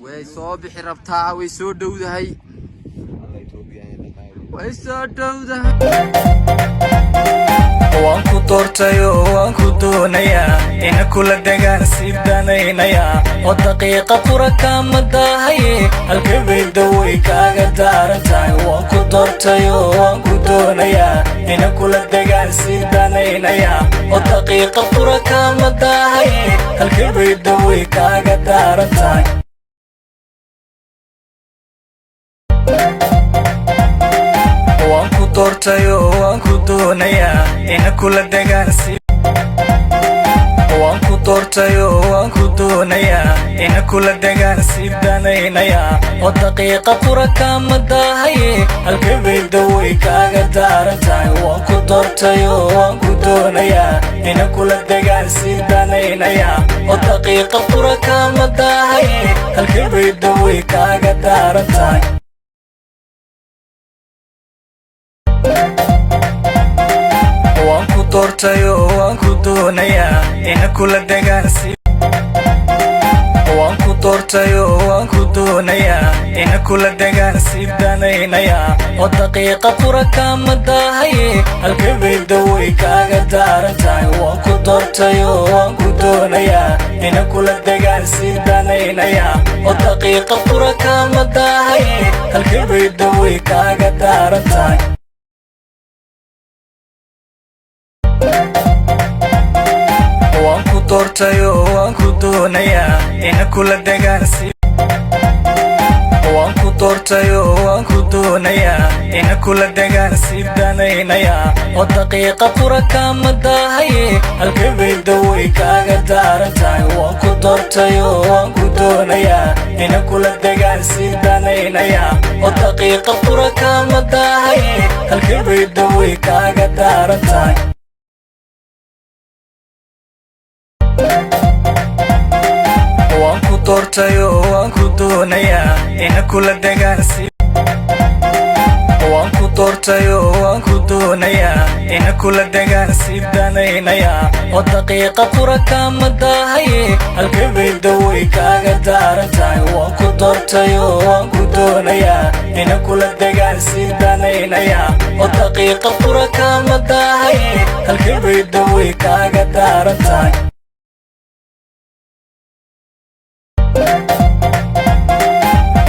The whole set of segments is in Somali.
way soo bixi rabtaa way soo dhowdahay way soo dhowdahay waan ku doortayo waan ku doonayaa in kula degaan sidaanaynaya oo daqiiqa qura kama dahaye halkeebayda way kaaga daarantahay waan ku doortayo waan ku doonayaa in kula degaan sidaanaynaya oo daqiiqa qura kama dahaye halkeebayda way kaaga daarantahay waan ku doortayo waan ku doonayaa in kula degaan waan ku doortayo waan ku doonayaa in kula degaan sidaanaynaya oo daqiiqa qura kama dahaye halkeebayda way kaaga daarantahay waan ku doortayo waan ku doonayaa in kula degaan sidaanaynaya oo daqiiqa qura kama dahaye halkeebayda way kaaga daarantahay waan ku doortayo waan ku doonayaa in kula degaan waan ku doortayo waan ku doonayaa in kula degaan sidaanaynaya oo daqiiqa qura kama dahaye halkeebayda way kaaga daarantahay waan ku doortayo waan ku doonayaa in kula degaan sidaanaynaya oo daqiiqa qura kama dahaye halkeebayda way kaaga daarantahay waan ku doortayo waan ku doonayaa in kula degaan waan ku doortayo waan ku doonayaa in kula degaan sidaanaynaya oo daqiiqa qura kama dahaye halkeebayda way kaaga daarantahay waan ku doortayo waan ku doonayaa in kula degaan sidaanaynaya oo daqiiqa qura kama dahaye halkeebayda way kaaga daarantahay waan ku doortayo waan ku doonayaa in kula degaan waan ku doortayo waan ku doonayaa in kula degaan sidaanaynaya oo daqiiqa qura kama dahaye halkeebayda way kaaga daarantahay waan ku doortayo waan ku doonayaa in kula degaan sidaanaynaya oo daqiiqa qura kama dahaye halkeebayda way kaaga daarantahay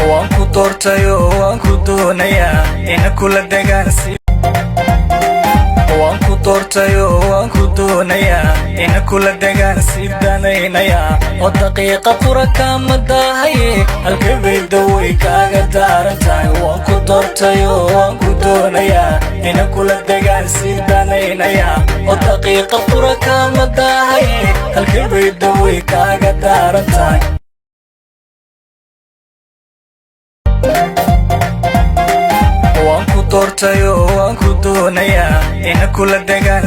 waan ku doortayo waan ku doonayaa in kula degaan waan ku doortayo waan ku doonayaa in kula degaan sidaanaynaya oo daqiiqa qura kama dahaye halkeebayda way kaaga daarantahay waan ku doortayo waan ku doonayaa in kula degaan sidaanaynaya oo daqiiqa qura kama dahaye halkeebayda way kaaga daarantahay waan ku doortayo waan ku doonayaa in kula degaan